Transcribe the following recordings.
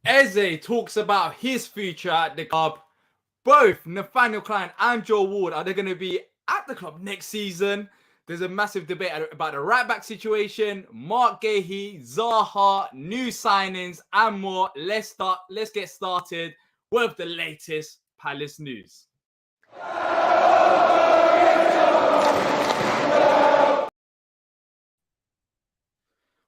Eze talks about his future at the club. Both Nathaniel Clyne and Joe Ward are they going to be at the club next season? There's a massive debate about the right back situation. Marc Guehi, Zaha, new signings, and more. Let's get started with the latest Palace news.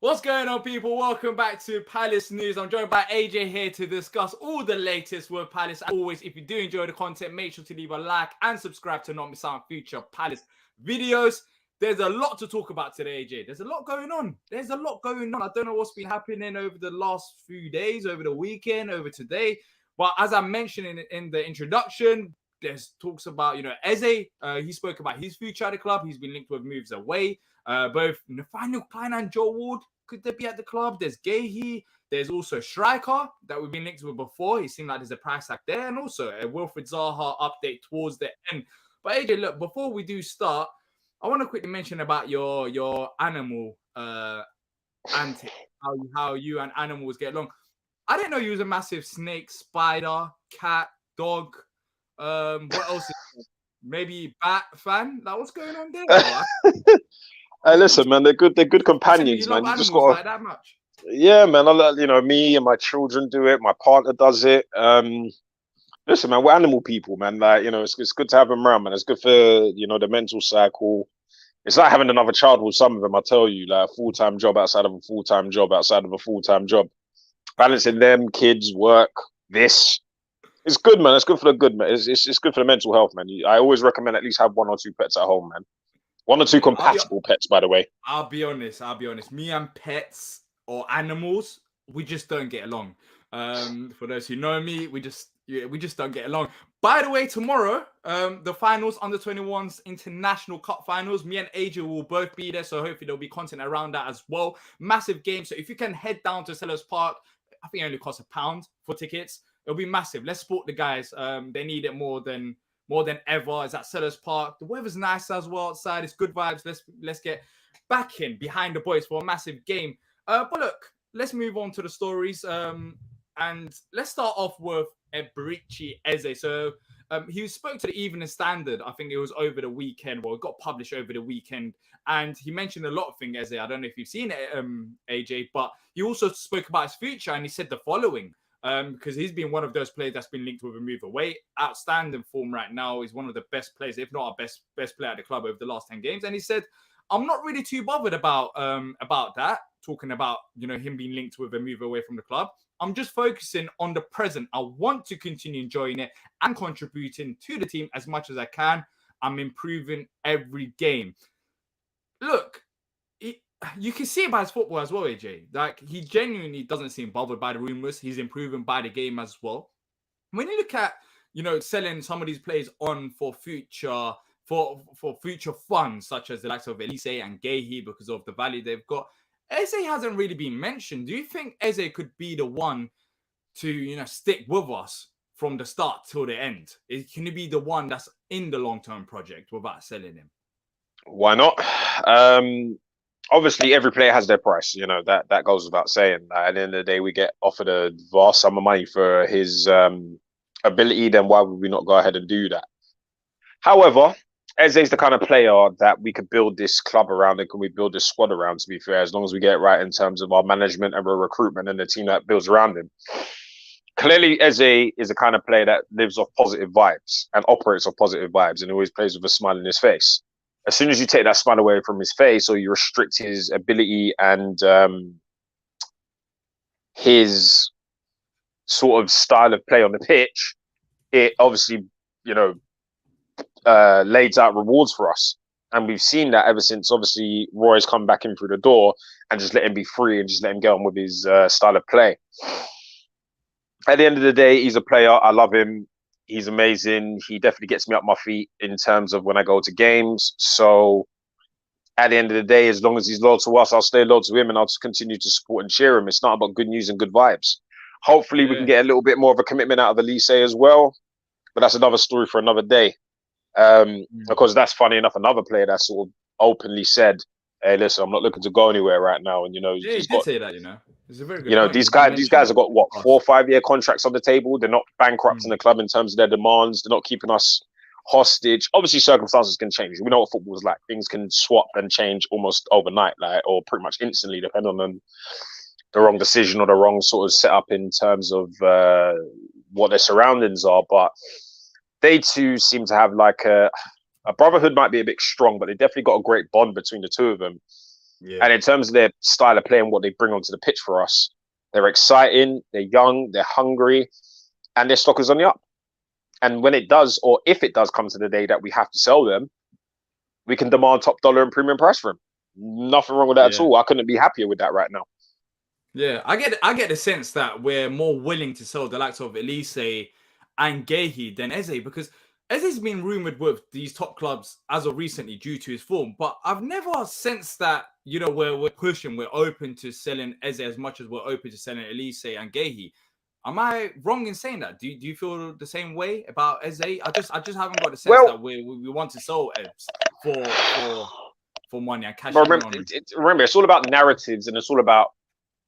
What's going on, people? Welcome back to Palace News. I'm joined by AJ here to discuss all the latest with Palace. As always, if you do enjoy the content, make sure to leave a like and subscribe to not miss out on future Palace videos. There's a lot to talk about today, AJ. There's a lot going on. I don't know what's been happening over the last few days, over the weekend, over today. But as I mentioned in the introduction, there's talks about, Eze. He spoke about his future at the club. He's been linked with moves away. Both Nathaniel Clyne and Joe Ward, could they be at the club? There's Guehi. There's also Striker that we've been linked with before. He seemed like there's a price tag there. And also a Wilfried Zaha update towards the end. But AJ, look, before we do start, I want to quickly mention about your animal antics, how you and animals get along. I didn't know you was a massive snake, spider, cat, dog. What else? Maybe bat fan? Like, what's going on there? Hey, listen, man, they're good companions, man. You just gotta, like that much. Yeah, man. Me and my children do it. My partner does it. Listen, man, we're animal people, man. Like, it's good to have them around, man. It's good for the mental cycle. It's like having another child with some of them. I tell you, like a full-time job outside of a full-time job outside of a full-time job. Balancing them, kids, work, this. It's good, man. It's good for the good, man. It's good for the mental health, man. I always recommend at least have 1 or 2 pets at home, man. 1 or 2 compatible pets, by the way. I'll be honest. Me and pets or animals, we just don't get along. For those who know me, we just don't get along. By the way, tomorrow, the finals, under 21s International Cup finals, me and AJ will both be there. So hopefully there'll be content around that as well. Massive game. So if you can head down to Sellers Park, I think it only costs £1 for tickets. It'll be massive. Let's support the guys. They need it more than ever. It's at Sellers Park. The weather's nice as well outside. It's good vibes. Let's get back in behind the boys for a massive game. But look, let's move on to the stories. And let's start off with Eberechi Eze. So he spoke to the Evening Standard. I think it was over the weekend. Well, it got published over the weekend. And he mentioned a lot of things, Eze. I don't know if you've seen it, AJ, but he also spoke about his future and he said the following. Because he's been one of those players that's been linked with a move away. Outstanding form right now. He's one of the best players, if not our best player at the club over the last 10 games. And he said, I'm not really too bothered about that, talking about him being linked with a move away from the club. I'm just focusing on the present. I want to continue enjoying it and contributing to the team as much as I can. I'm improving every game. Look, you can see it by his football as well, AJ. Like, he genuinely doesn't seem bothered by the rumours. He's improving by the game as well. When you look at, selling some of these players on for future funds, such as the likes of Elise and Guehi, because of the value they've got, Eze hasn't really been mentioned. Do you think Eze could be the one to, stick with us from the start till the end? Can he be the one that's in the long-term project without selling him? Why not? Obviously, every player has their price. That goes without saying. At the end of the day, we get offered a vast sum of money for his ability. Then why would we not go ahead and do that? However, Eze's the kind of player that we could build this club around and can we build this squad around, to be fair, as long as we get it right in terms of our management and our recruitment and the team that builds around him. Clearly, Eze is the kind of player that lives off positive vibes and operates off positive vibes and always plays with a smile on his face. As soon as you take that smile away from his face or you restrict his ability and his sort of style of play on the pitch, it obviously, lays out rewards for us. And we've seen that ever since, obviously, Roy's come back in through the door and just let him be free and just let him get on with his style of play. At the end of the day, he's a player. I love him. He's amazing. He definitely gets me up my feet in terms of when I go to games. So at the end of the day, as long as he's loyal to us, I'll stay loyal to him and I'll just continue to support and cheer him. It's not about good news and good vibes. Hopefully we can get a little bit more of a commitment out of Elise as well. But that's another story for another day. Because that's funny enough, another player that sort of openly said, hey, listen, I'm not looking to go anywhere right now. And, he did say that, It's a very You good know, point. these You did guys mention have got what, us. 4 or 5 year contracts on the table. They're not bankrupting Mm. the club in terms of their demands. They're not keeping us hostage. Obviously, circumstances can change. We know what football is like. Things can swap and change almost overnight, like, or pretty much instantly, depending on the wrong decision or the wrong sort of setup in terms of what their surroundings are. But they too seem to have like a brotherhood. Might be a bit strong, but they definitely got a great bond between the two of them. Yeah. And in terms of their style of play and what they bring onto the pitch for us, they're exciting, they're young, they're hungry, and their stock is on the up. And when it does, or if it does come to the day that we have to sell them, we can demand top dollar and premium price for them. Nothing wrong with that at Yeah. all. I couldn't be happier with that right now. Yeah, I get the sense that we're more willing to sell the likes of Elise and Guehi than Eze, because Eze's been rumored with these top clubs as of recently due to his form. But I've never sensed that, you know, we're pushing, we're open to selling Eze as much as we're open to selling Elise and Guehi. Am I wrong in saying that? Do you feel the same way about Eze? I just haven't got the sense Well, that we want to sell Ebs for money and cash but in remember, on him. remember, it's all about narratives and it's all about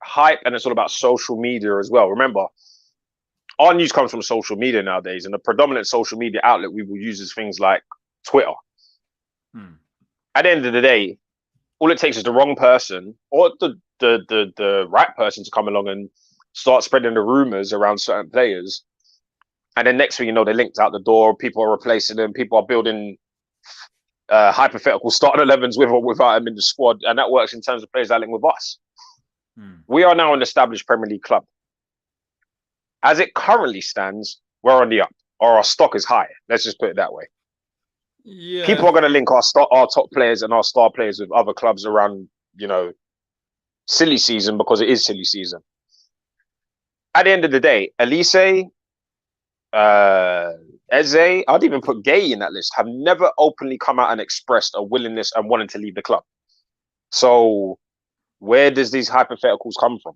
hype and it's all about social media as well. Remember, our news comes from social media nowadays, and the predominant social media outlet we will use is things like Twitter. At the end of the day, all it takes is the wrong person or the right person to come along and start spreading the rumors around certain players. And then next thing you know, they're linked out the door. People are replacing them. People are building hypothetical starting 11s with or without them in the squad. And that works in terms of players that link with us. We are now an established Premier League club. As it currently stands, we're on the up, or our stock is high. Let's just put it that way. Yeah. People are going to link our top players and our star players with other clubs around, you know, silly season, because it is silly season. At the end of the day, Elise, Eze, I'd even put Guehi in that list, have never openly come out and expressed a willingness and wanting to leave the club. So where does these hypotheticals come from?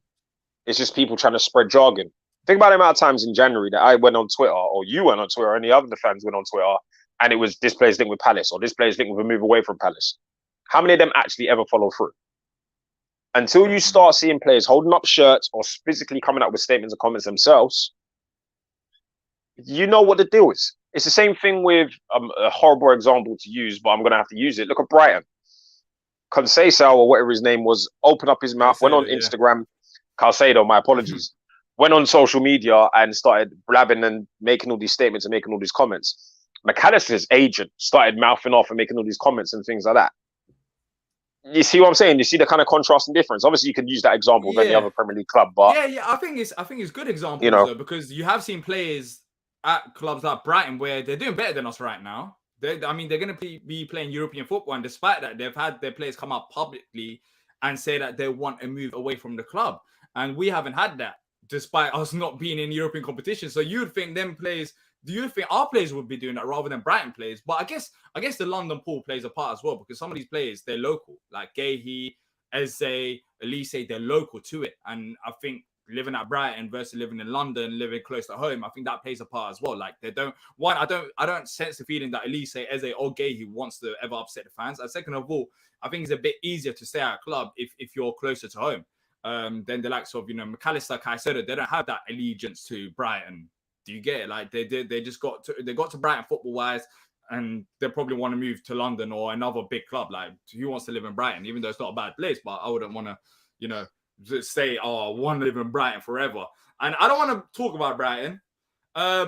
It's just people trying to spread jargon. Think about the amount of times in January that I went on Twitter, or you went on Twitter, or any other fans went on Twitter, and it was this player's linked with Palace, or this player's linked with a move away from Palace. How many of them actually ever follow through? Until you start seeing players holding up shirts or physically coming up with statements and comments themselves, you know what the deal is. It's the same thing with a horrible example to use, but I'm going to have to use it. Look at Brighton. Conceição, or whatever his name was, opened up his mouth, went on Instagram. Calcedo, my apologies. Went on social media and started blabbing and making all these statements and making all these comments. McAllister's agent started mouthing off and making all these comments and things like that. You see what I'm saying? You see the kind of contrast and difference. Obviously, you could use that example of any other Premier League club, but I think it's good examples, you know, though, because you have seen players at clubs like Brighton where they're doing better than us right now. They're going to be playing European football, and despite that, they've had their players come out publicly and say that they want to move away from the club, and we haven't had that, despite us not being in European competition. So you'd think them players, do you think our players would be doing that rather than Brighton players? But I guess the London pool plays a part as well, because some of these players, they're local, like Guehi, Eze, Elise, they're local to it. And I think living at Brighton versus living in London, living close to home, I think that plays a part as well. Like I don't sense the feeling that Elise, Eze, or Guehi wants to ever upset the fans. And second of all, I think it's a bit easier to stay at a club if you're closer to home. Then the likes of, you know, McAllister, Caicedo, they don't have that allegiance to Brighton. Do you get it? Like they got to Brighton football wise, and they probably want to move to London or another big club. Like, who wants to live in Brighton? Even though it's not a bad place, but I wouldn't want to, you know, just say, oh, I want to live in Brighton forever. And I don't want to talk about Brighton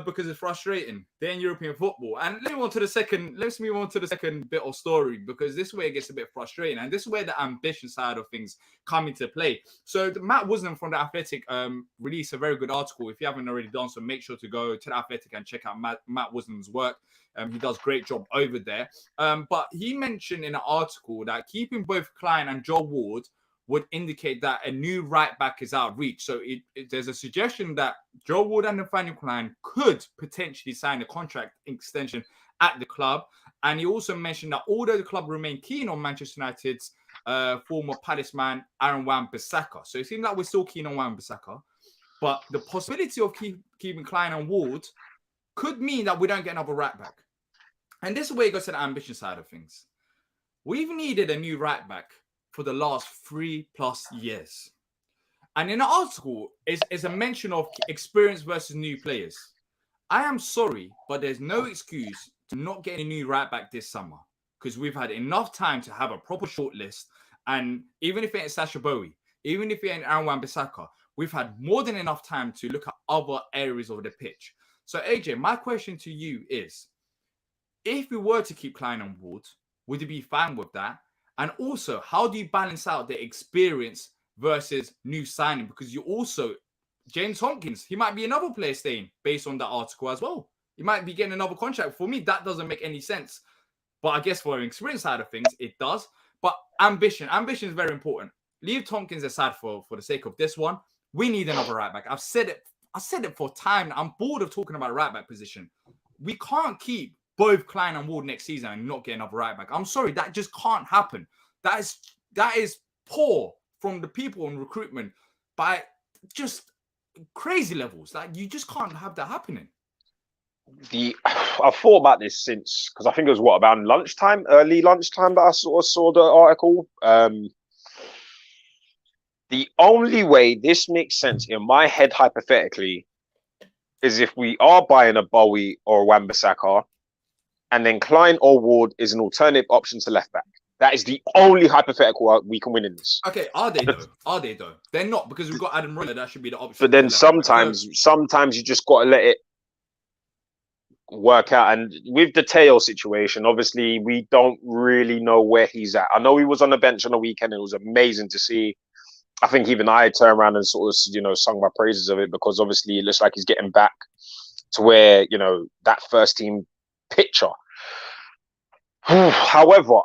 because it's frustrating. They're in European football. And let's move on to the second bit of story, because this way it gets a bit frustrating. And this is where the ambition side of things come into play. So Matt Wisdom from The Athletic released a very good article. If you haven't already done so, make sure to go to The Athletic and check out Matt Wisdom's work. He does a great job over there. But he mentioned in an article that keeping both Clyne and Joe Ward would indicate that a new right back is out of reach. So there's a suggestion that Joe Ward and Nathaniel Clyne could potentially sign a contract extension at the club. And he also mentioned that although the club remain keen on Manchester United's former Palace man, Aaron Wan-Bissaka. So it seems like we're still keen on Wan-Bissaka. But the possibility of keeping Clyne and Ward could mean that we don't get another right back. And this is where it goes to the ambition side of things. We've needed a new right back for the last 3+ years. And in the article is a mention of experience versus new players. I am sorry, but there's no excuse to not get a new right back this summer because we've had enough time to have a proper shortlist. And even if it ain't Sasha Bowie, even if it ain't Aaron Wan-Bissaka, we've had more than enough time to look at other areas of the pitch. So, AJ, my question to you is, if we were to keep Clyne on board, would you be fine with that? And also, how do you balance out the experience versus new signing? Because you also, James Tompkins, he might be another player staying based on that article as well. He might be getting another contract. For me, that doesn't make any sense. But I guess for an experience side of things, it does. But ambition is very important. Leave Tompkins aside for the sake of this one. We need another right back. I've said it for time. I'm bored of talking about right back position. We can't keep both Clyne and Ward next season and not get another right back. I'm sorry, that just can't happen. That is poor from the people in recruitment by just crazy levels. Like, you just can't have that happening. I've thought about this since, because I think it was about lunchtime, early lunchtime, that I sort of saw the article. The only way this makes sense in my head, hypothetically, is if we are buying a Bowie or a Wan-Bissaka, and then Clyne or Ward is an alternative option to left back. That is the only hypothetical we can win in this. Okay, are they though? They're not, because we've got Adam Roller. That should be the option. But then sometimes you just got to let it work out. And with the Teo situation, obviously we don't really know where he's at. I know he was on the bench on the weekend. It was amazing to see. I think even I turned around and sort of, sung my praises of it, because obviously it looks like he's getting back to where, that first team picture. However,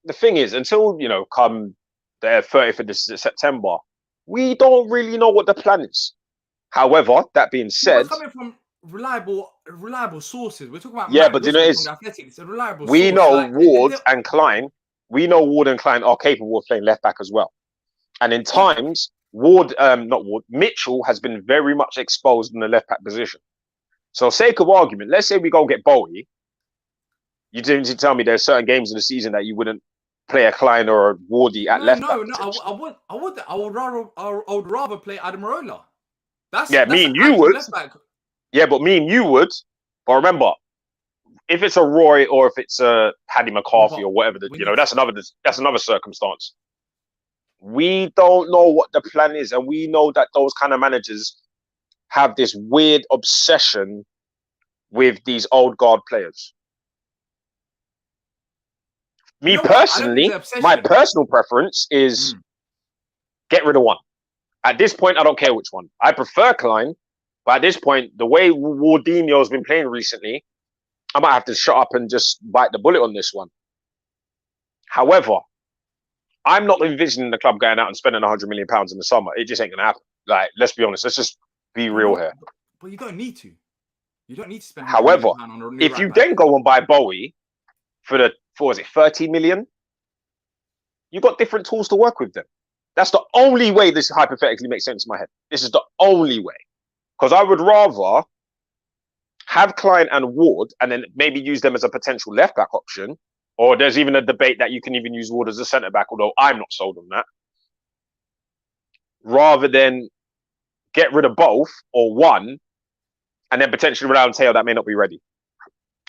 the thing is, until, come the 30th of September, we don't really know what the plan is. However, that being said, it's coming from reliable sources. We're talking about but it's Athletics. A reliable we source. know Ward and Clyne. We know Ward and Clyne are capable of playing left back as well. And in times, Mitchell has been very much exposed in the left back position. So, sake of argument, let's say we go get Bowie. You didn't tell me there's certain games in the season that you wouldn't play a Clyne or a Wardy at left back. No, I would rather play Ademirola. Me and you would. Yeah, but me and you would. But remember, if it's a Roy or if it's a Paddy McCarthy or whatever, that's another circumstance. We don't know what the plan is, and we know that those kind of managers have this weird obsession with these old guard players. Me personally, my personal preference is get rid of one. At this point, I don't care which one. I prefer Clyne, but at this point, the way Wardinho's been playing recently, I might have to shut up and just bite the bullet on this one. However, I'm not envisioning the club going out and spending £100 million in the summer. It just ain't going to happen. Like, let's be honest. Let's just be real here. But you don't need to. You don't need to spend. However, if you then go and buy Bowie for 30 million, you got different tools to work with them. That's the only way this hypothetically makes sense in my head. This is the only way. Because I would rather have Clyne and Ward and then maybe use them as a potential left back option. Or there's even a debate that you can even use Ward as a centre back, although I'm not sold on that. Rather than get rid of both or one, and then potentially rely on Teo that may not be ready.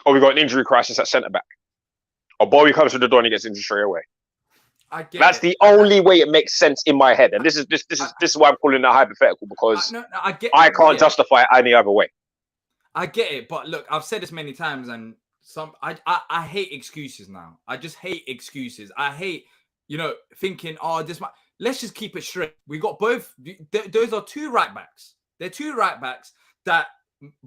Or we've got an injury crisis at centre back. Or Bowie comes through the door and he gets injured straight away. That's the only way it makes sense in my head. And this is why I'm calling it hypothetical, because I can't justify it any other way. I get it, but look, I've said this many times, and I hate excuses now. I just hate excuses. I hate, thinking, let's just keep it straight. We got both. Those are two right backs. They're two right backs that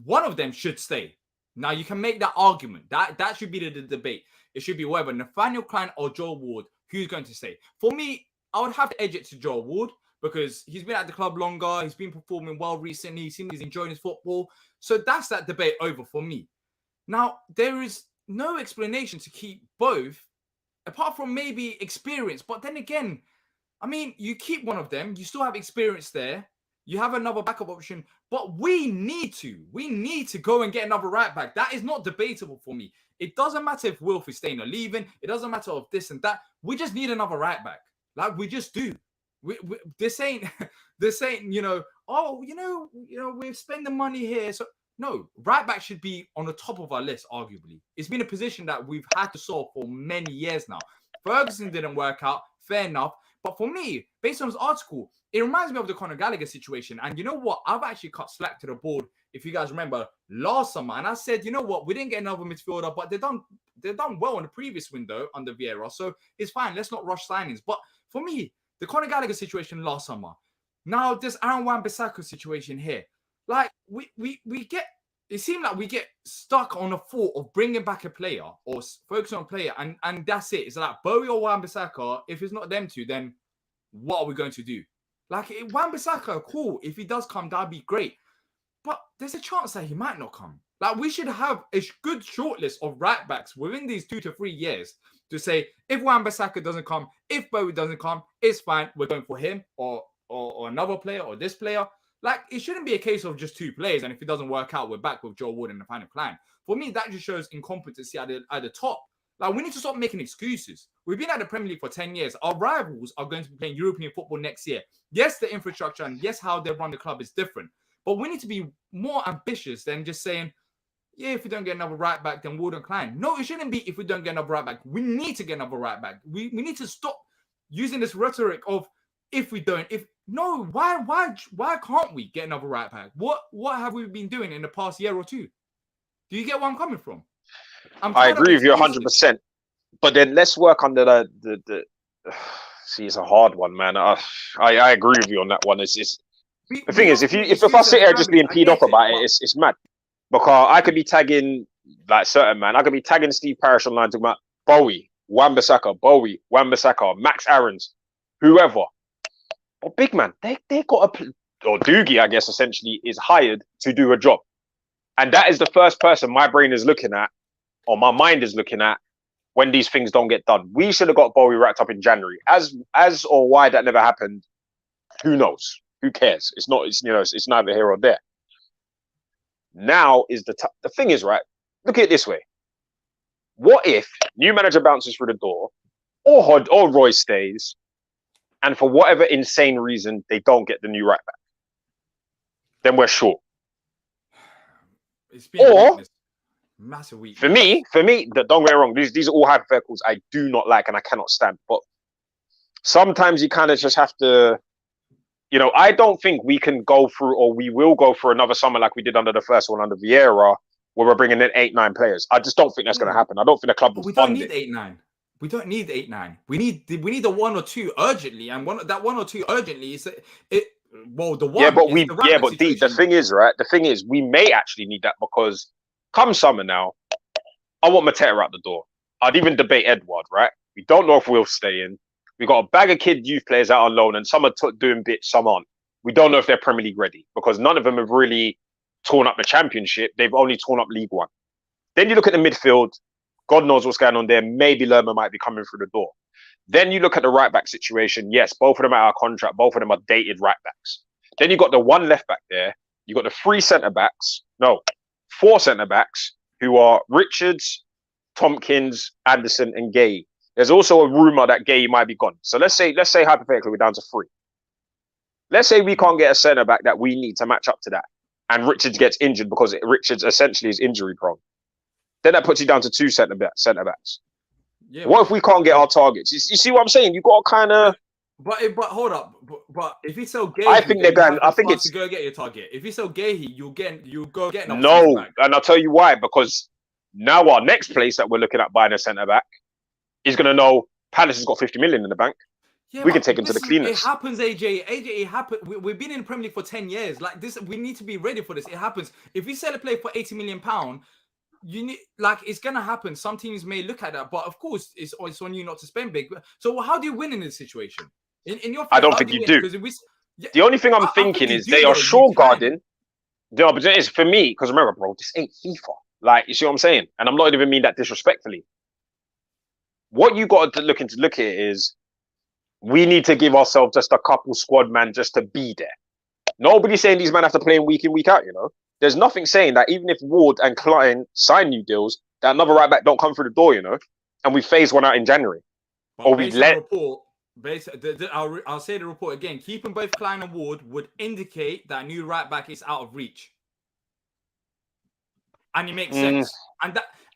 one of them should stay. Now, you can make that argument. That should be the debate. It should be whether Nathaniel Clyne or Joel Ward, who's going to stay. For me, I would have to edge it to Joel Ward, because he's been at the club longer. He's been performing well recently. He seems he's enjoying his football. So that's that debate over for me. Now, there is no explanation to keep both, apart from maybe experience. But then again, you keep one of them. You still have experience there. You have another backup option. But we need to go and get another right back. That is not debatable for me. It doesn't matter if Wilf is staying or leaving. It doesn't matter of this and that. We just need another right back. Like, we just do. This ain't this ain't oh we're spending money here. So no, right back should be on the top of our list. Arguably, it's been a position that we've had to solve for many years now. Ferguson didn't work out, fair enough. But for me, based on this article, it reminds me of the Conor Gallagher situation. And you know what? I've actually cut slack to the board, if you guys remember, last summer. And I said, you know what? We didn't get another midfielder, but they've done well in the previous window under Vieira. So it's fine. Let's not rush signings. But for me, the Conor Gallagher situation last summer. Now this Aaron Wan-Bissaka situation here. Like we get, it seemed like we get stuck on a thought of bringing back a player or focusing on a player, and that's it. It's like Bowie or Wan-Bissaka. If it's not them two, then what are we going to do? Like Wan-Bissaka, cool. If he does come, that'd be great. But there's a chance that he might not come. Like we should have a good shortlist of right backs within these 2 to 3 years to say if Wan-Bissaka doesn't come, if Bowie doesn't come, it's fine. We're going for him or another player or this player. Like, it shouldn't be a case of just 2 players, and if it doesn't work out, we're back with Joe Ward and Nathaniel Clyne. For me, that just shows incompetency at the top. Like, we need to stop making excuses. We've been at the Premier League for 10 years. Our rivals are going to be playing European football next year. Yes, the infrastructure and yes, how they run the club is different. But we need to be more ambitious than just saying, yeah, if we don't get another right back, then Ward and Clyne. No, it shouldn't be if we don't get another right back. We need to get another right back. We need to stop using this rhetoric of if we don't, no, why can't we get another right back? What have we been doing in the past year or two? Do you get where I'm coming from? I agree with you 100%. But then let's work under the see, it's a hard one, man. I agree with you on that one. The thing is, if I sit here just being peed off about it, it's mad. Because I could be tagging like certain man. I could be tagging Steve Parish online talking about Bowie, Wan-Bissaka, Max Aarons, whoever. But big man, they got or Doogie, I guess, essentially is hired to do a job. And that is the first person my brain is looking at, or my mind is looking at, when these things don't get done. We should have got Bowie wrapped up in January. As or why that never happened, who knows? Who cares? It's neither here or there. Now is the thing is, right? Look at it this way. What if new manager bounces through the door, or Roy stays, and for whatever insane reason they don't get the new right back? Then we're short. It's been massive week. For me, don't get me wrong. These are all hypotheticals I do not like and I cannot stand. But sometimes you kind of just have to. I don't think we can go through, or we will go through another summer like we did under the first one under Vieira, where we're bringing in 8-9 players. I just don't think that's going to happen. I don't think the club will fund it. We don't need 8-9. We need a 1 or 2 urgently, and that 1 or 2 urgently is it. Well, the one. The thing is, right? The thing is, we may actually need that because come summer now, I want Mateta out the door. I'd even debate Edward, right? We don't know if we'll stay in. We got a bag of kid youth players out on loan, and some are doing bits, some aren't. We don't know if they're Premier League ready because none of them have really torn up the Championship. They've only torn up League One. Then you look at the midfield. God knows what's going on there. Maybe Lerma might be coming through the door. Then you look at the right back situation. Yes, both of them are out of contract. Both of them are dated right backs. Then you got the 1 left back there. You got the 4 centre backs who are Richards, Tompkins, Anderson, and Guehi. There's also a rumour that Guehi might be gone. So let's say hypothetically we're down to 3. Let's say we can't get a centre back that we need to match up to that, and Richards gets injured because Richards essentially is injury prone. Then that puts you down to 2 centre backs. Yeah, what if we can't get our targets? You see what I'm saying? You got to kind of. But hold up. But if you sell Guehi, I think they're going. I think it's to go get your target. If you sell Guehi, you'll go get another. No, and I'll tell you why. Because now our next place that we're looking at buying a centre back is going to know Palace has got 50 million in the bank. Yeah, we can take him to the cleaners. It happens, AJ. It happens. We've been in the Premier League for 10 years. Like this, we need to be ready for this. It happens. If you sell a player for £80 million, you need it's gonna happen. Some teams may look at that, but of course, it's on you not to spend big. So how do you win in this situation? In your, I don't think you do. The only thing I'm thinking is they are sure guarding. No, but it is for me because remember, bro, this ain't FIFA. Like, you see what I'm saying? And I'm not even mean that disrespectfully. What you got to look at is we need to give ourselves just a couple squad man just to be there. Nobody's saying these men have to play week in, week out, There's nothing saying that even if Ward and Clyne sign new deals, that another right back don't come through the door, and we phase one out in January. But or we let basically, I'll say the report again. Keeping both Clyne and Ward would indicate that a new right back is out of reach, and it makes sense.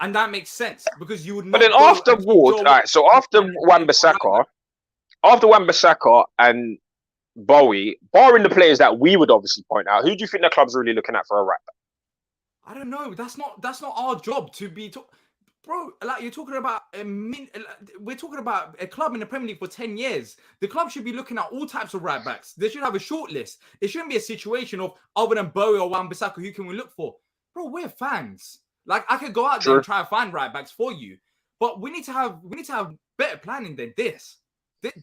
And that makes sense because you would not. But then go after and keep Ward, Joe all right. So after Wan-Bissaka and Bowie, barring the players that we would obviously point out, who do you think the club's really looking at for a right back? I don't know. That's not our job to be. Bro, like you're talking about we're talking about a club in the Premier League for 10 years. The club should be looking at all types of right backs. They should have a short list. It shouldn't be a situation of other than Bowie or Wan-Bissaka, who can we look for? Bro, we're fans. Like I could go out there and try and find right backs for you, but we need to have better planning than this.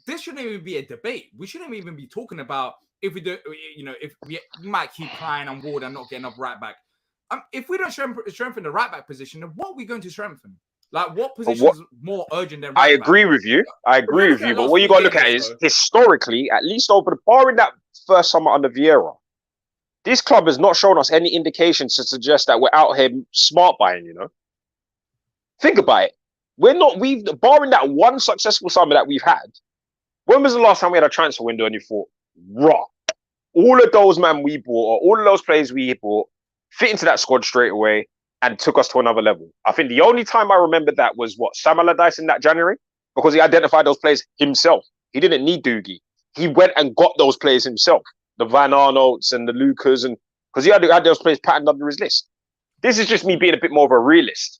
This shouldn't even be a debate. We shouldn't even be talking about if we do, if we might keep Clyne and Ward and not get enough right back. If we don't strengthen the right back position, then what are we going to strengthen? Like, what position is more urgent than right I back? agree with you. But what you got to look at is, historically, at least over the barring that first summer under Vieira, this club has not shown us any indications to suggest that we're out here smart buying, Think about it. We've barring that one successful summer that we've had, when was the last time we had a transfer window and you thought, raw, all of those man we bought, or all of those players we bought, fit into that squad straight away and took us to another level? I think the only time I remember that was Sam Allardyce in that January, because he identified those players himself. He didn't need Doogie. He went and got those players himself, the Van Arnolds and the Lucas, and because he had those players patterned under his list. This is just me being a bit more of a realist.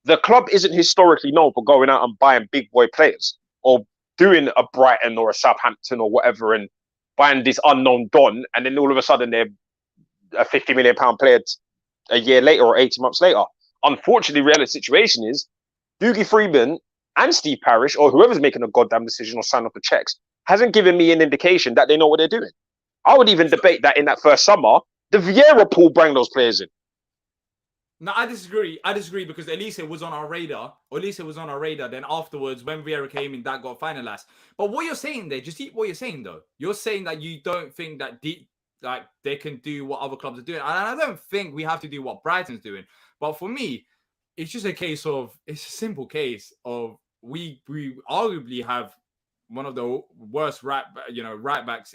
The club isn't historically known for going out and buying big boy players or doing a Brighton or a Southampton or whatever and buying this unknown Don, and then all of a sudden they're a £50 million player a year later or 18 months later. Unfortunately, the real situation is Dougie Freeman and Steve Parish, or whoever's making a goddamn decision or sign off the checks, hasn't given me an indication that they know what they're doing. I would even debate that in that first summer, the Vieira pool bring those players in. No, I disagree. Because at least it was on our radar. Or at least it was on our radar. Then afterwards, when Vieira came in, that got finalized. But what you're saying there, just eat what you're saying though. You're saying that you don't think that they can do what other clubs are doing. And I don't think we have to do what Brighton's doing. But for me, it's just it's a simple case of we arguably have one of the worst right backs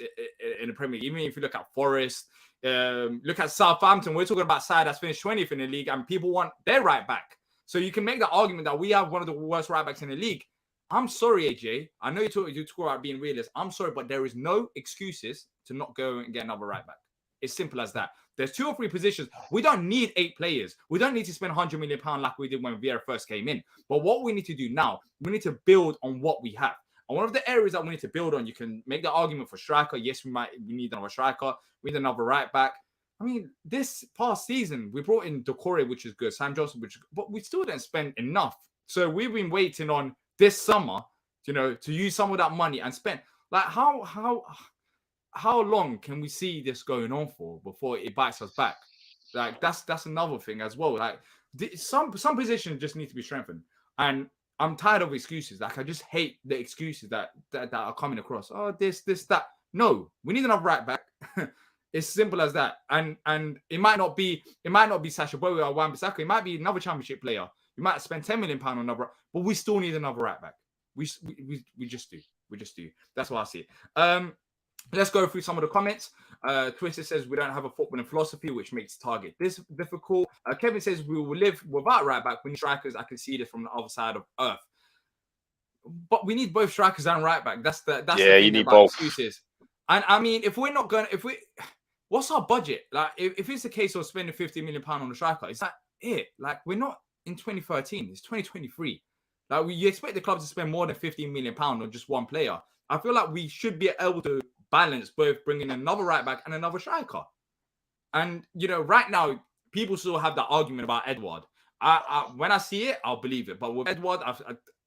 in the Premier League. Even if you look at Forest, look at Southampton, we're talking about side that's finished 20th in the league and people want their right back. So you can make the argument that we have one of the worst right backs in the league. I'm sorry, AJ. I know you talk about being realist. I'm sorry, but there is no excuses to not go and get another right back. It's simple as that. There's 2 or 3 positions. We don't need 8 players. We don't need to spend £100 million like we did when Vieira first came in. But what we need to do now, we need to build on what we have. And one of the areas that we need to build on, you can make the argument for striker. Yes, we need another striker. We need another right back. I mean, this past season, we brought in Decore, which is good. Sam Johnson, but we still didn't spend enough. So we've been waiting on this summer, to use some of that money and spend. Like, how long can we see this going on for before it bites us back? Like, that's another thing as well. Like, some positions just need to be strengthened. And I'm tired of excuses. Like, I just hate the excuses that are coming across. Oh, this, that. No, we need another right back. It's simple as that. And it might not be Sacha Bowie or Wan-Bissaka. It might be another championship player. You might spend £10 million on another, but we still need another right back. We just do. We just do. That's what I see. Let's go through some of the comments. Twister says we don't have a footballing philosophy, which makes target this difficult. Kevin says we will live without right back. We need strikers. I can see this from the other side of earth. But we need both strikers and right back. That's the thing you need about both. excuses. And I mean, what's our budget? Like, if it's a case of spending £50 million on the striker, is that it? Like, we're not in 2013. It's 2023. Like, you expect the club to spend more than £15 million on just one player. I feel like we should be able to balance both bringing another right back and another striker. And, right now, people still have that argument about Edouard. When I see it, I'll believe it. But with Edouard,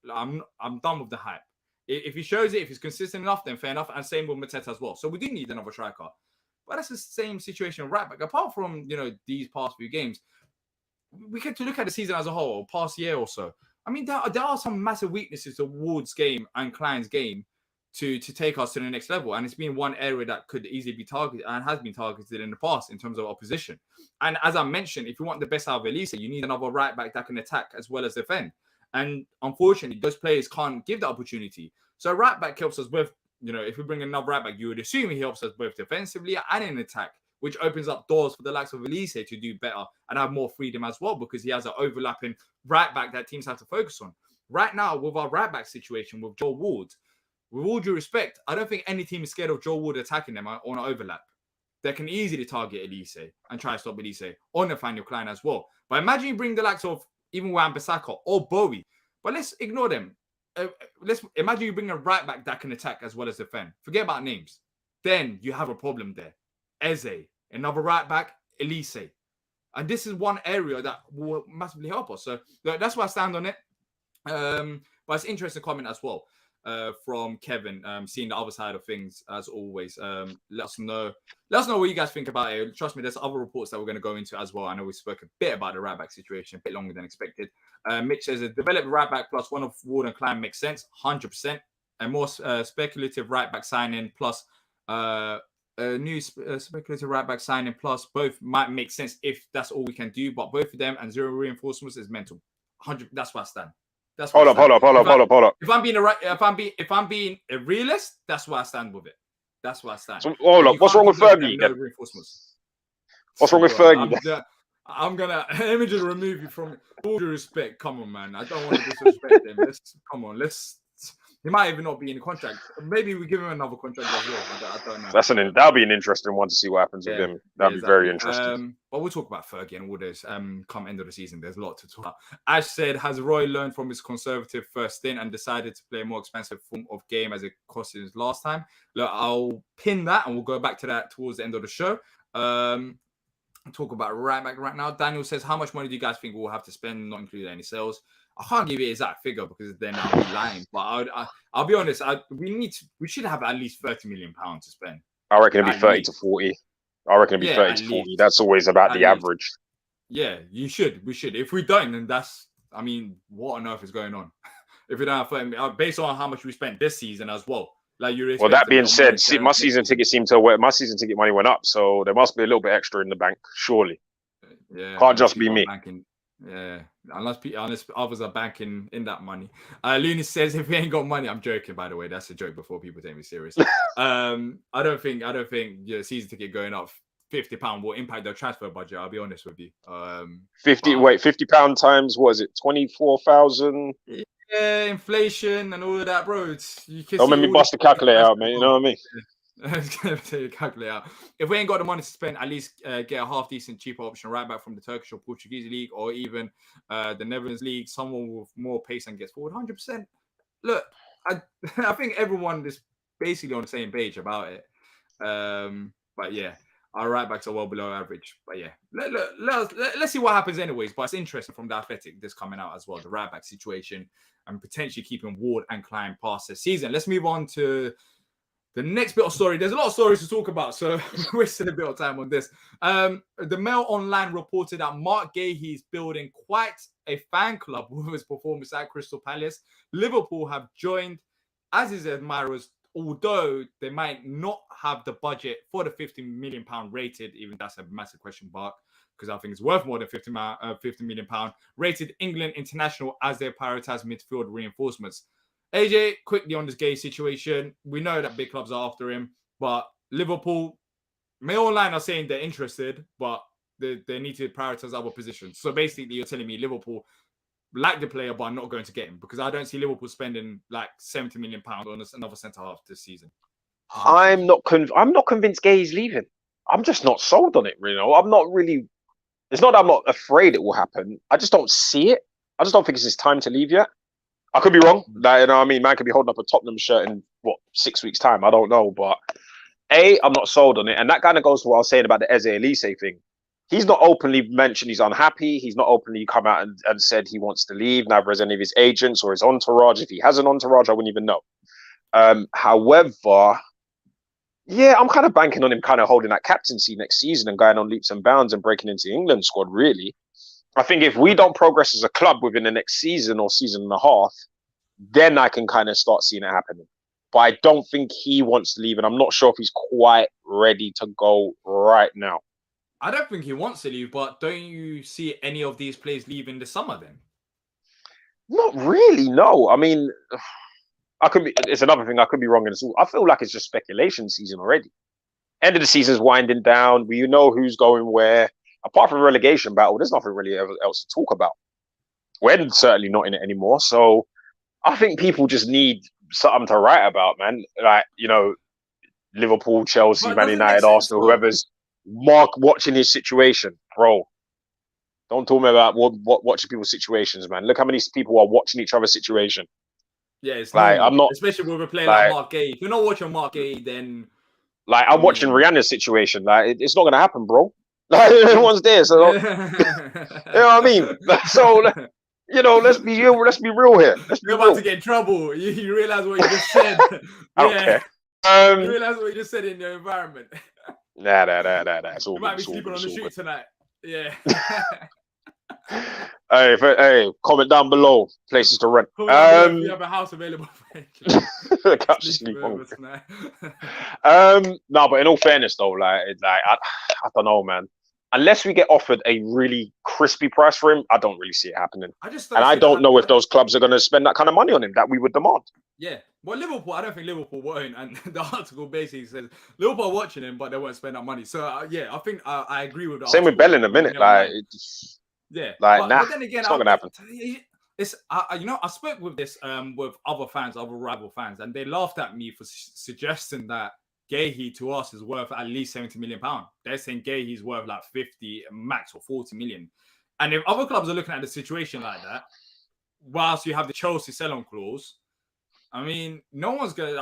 I'm done with the hype. If he shows it, if he's consistent enough, then fair enough. And same with Mateta as well. So we do need another striker. But that's the same situation with right back. Apart from, these past few games, we get to look at the season as a whole, past year or so. I mean, there are some massive weaknesses to Ward's game and Clyne's game to take us to the next level. And it's been one area that could easily be targeted and has been targeted in the past in terms of opposition. And as I mentioned, if you want the best out of Elise, you need another right back that can attack as well as defend. And unfortunately, those players can't give that opportunity. So right back helps us both. If we bring another right back, you would assume he helps us both defensively and in attack, which opens up doors for the likes of Elise to do better and have more freedom as well, because he has an overlapping right back that teams have to focus on. Right now, with our right back situation with Joel Ward, with all due respect, I don't think any team is scared of Joel Ward attacking them on an overlap. They can easily target Elise and try to stop Elise on Nathaniel Clyne as well. But imagine you bring the likes of even Wan-Bissaka or Bowie, but let's ignore them. Let's imagine you bring a right back that can attack as well as defend. Forget about names. Then you have a problem there. Eze, another right back, Elise. And this is one area that will massively help us. So that's why I stand on it. But it's an interesting comment as well from Kevin, seeing the other side of things as always. Let us know what you guys think about it. Trust me, there's other reports that we're going to go into as well. I know we spoke a bit about the right back situation, a bit longer than expected. Mitch says a developed right back plus one of Ward and Clyne makes sense, 100%. A more speculative right back signing plus a new speculative right back signing plus both might make sense if that's all we can do. But both of them and zero reinforcements is mental. 100. That's where I stand. Hold up. If I'm being a realist, that's where I stand with it. That's where I stand. So, hold up. What's wrong with Fergie? No reinforcements. What's wrong with Fergie? I'm gonna let me just remove you from all due respect. Come on, man. I don't want to disrespect him. He might even not be in the contract. Maybe we give him another contract as well. I don't know. That'll be an interesting one to see what happens with him. That'll be very interesting. But we'll talk about Fergie and all this come end of the season. There's a lot to talk about. Ash said, has Roy learned from his conservative first stint and decided to play a more expensive form of game as it cost his last time? Look, I'll pin that and we'll go back to that towards the end of the show. Talk about right back right now. Daniel says, how much money do you guys think we'll have to spend, not including any sales? I can't give you an exact figure because then I'll be lying. But I'll be honest. We should have at least £30 million to spend. I reckon it'd be 30 to 40. I reckon it'd be 30 to 40. That's always about the average. Yeah, you should. We should. If we don't, then what on earth is going on? If we don't have 30 million, based on how much we spent this season as well. Well, that being said, my season ticket money went up, so there must be a little bit extra in the bank, surely. Yeah, can't just be me. Yeah, unless others are banking in that money. Looney says, if we ain't got money, I'm joking. By the way, that's a joke before people take me serious. I don't think season ticket going up £50 will impact their transfer budget. I'll be honest with you. £50 times what is it? 24,000. Yeah, inflation and all of that, bro. Don't make me bust the calculator out, man. You know what I mean? If we ain't got the money to spend, at least get a half decent, cheaper option right back from the Turkish or Portuguese league, or even the Netherlands league. Someone with more pace and gets forward. 100%. Look, I think everyone is basically on the same page about it. But yeah, our right backs are well below average. But yeah, let's see what happens anyways. But it's interesting from the Athletic this coming out as well, the right back situation and potentially keeping Ward and Clyne past the season. Let's move on to the next bit of story. There's a lot of stories to talk about, so we're wasting a bit of time on this. The Mail Online reported that Marc Guehi is building quite a fan club with his performance at Crystal Palace. Liverpool have joined as his admirers, although they might not have the budget for the £50 million rated, even that's a massive question mark, because I think it's worth more than £50 million rated England international as they prioritize midfield reinforcements. AJ, quickly on this Guehi situation. We know that big clubs are after him, but Liverpool, Mail Online are saying they're interested, but they need to prioritize other positions. So basically, you're telling me Liverpool like the player, but I'm not going to get him because I don't see Liverpool spending like £70 million on another centre half this season. I'm not convinced Guehi's leaving. I'm just not sold on it. I'm not really. It's not that I'm not afraid it will happen. I just don't see it. I just don't think it's his time to leave yet. I could be wrong. Man could be holding up a Tottenham shirt in 6 weeks' time. I don't know, but I'm not sold on it, and that kind of goes to what I was saying about the Eze Elise thing. He's not openly mentioned he's unhappy. He's not openly come out and said he wants to leave. Neither has any of his agents or his entourage. If he has an entourage, I wouldn't even know. However, yeah, I'm kind of banking on him kind of holding that captaincy next season and going on leaps and bounds and breaking into the England squad, really. I think if we don't progress as a club within the next season or season and a half, then I can kind of start seeing it happening. But I don't think he wants to leave, and I'm not sure if he's quite ready to go right now. I don't think he wants to leave, but don't you see any of these players leaving this summer then? Not really, no. I mean, I could be. It's another thing. I could be wrong in this. I feel like it's just speculation season already. End of the season's winding down. We know who's going where. Apart from relegation battle, there's nothing really else to talk about. We're certainly not in it anymore. So I think people just need something to write about, man. Like, Liverpool, Chelsea, But Man does it make United, sense, Arsenal, though? whoever's watching his situation, bro. Don't talk me about watching people's situations, man. Look how many people are watching each other's situation. Yeah, it's Like, normal. I'm not, Especially with a player like like, Marc Guehi. If you're not watching Marc Guehi, then I'm watching Rihanna's situation. Like, it's not gonna happen, bro. Like, everyone's there, so you know what I mean. So, let's be real here. Let's be you're real. about to get in trouble. You realize what you just said. I don't care. You realize what you just said in your environment. Nah. It's all You good. might be It's all sleeping good. on the It's all street tonight. Yeah. Hey, comment down below places to rent. Comment down below if you have a house available for you. Couch to sleep on. tonight. No, but in all fairness though, I don't know, man. Unless we get offered a really crispy price for him, I don't really see it happening. I don't know if those clubs are going to spend that kind of money on him that we would demand. Yeah, well, Liverpool, I don't think Liverpool won't. And the article basically says Liverpool are watching him, but they won't spend that money. So yeah, I think I agree with the same with Bell in a minute, but nah, then again, it's not gonna happen. It's I spoke with this with other fans, other rival fans, and they laughed at me for suggesting that Guehi to us is worth at least £70 million. They're saying Guehi's worth like 50 max or 40 million. And if other clubs are looking at the situation like that, whilst you have the Chelsea sell-on clause, I mean, no one's gonna.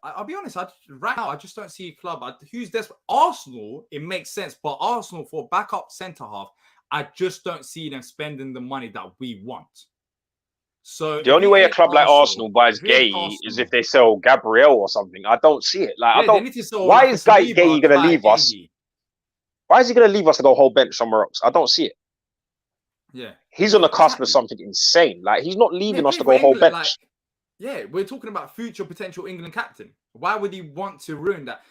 I'll be honest. Right now, I just don't see a club who's desperate. Arsenal, it makes sense, but Arsenal for backup centre half, I just don't see them spending the money that we want. So the only way a club like Arsenal buys Guehi is if they sell Gabriel or something. I don't see it. Like, I don't. They need to sell, why is Guehi going to leave us? Why is he going to leave us to go whole bench somewhere else? I don't see it. Yeah, he's on the cusp of something insane. Like, he's not leaving us to go whole bench. Yeah, we're talking about future potential England captain. Why would he want to ruin that?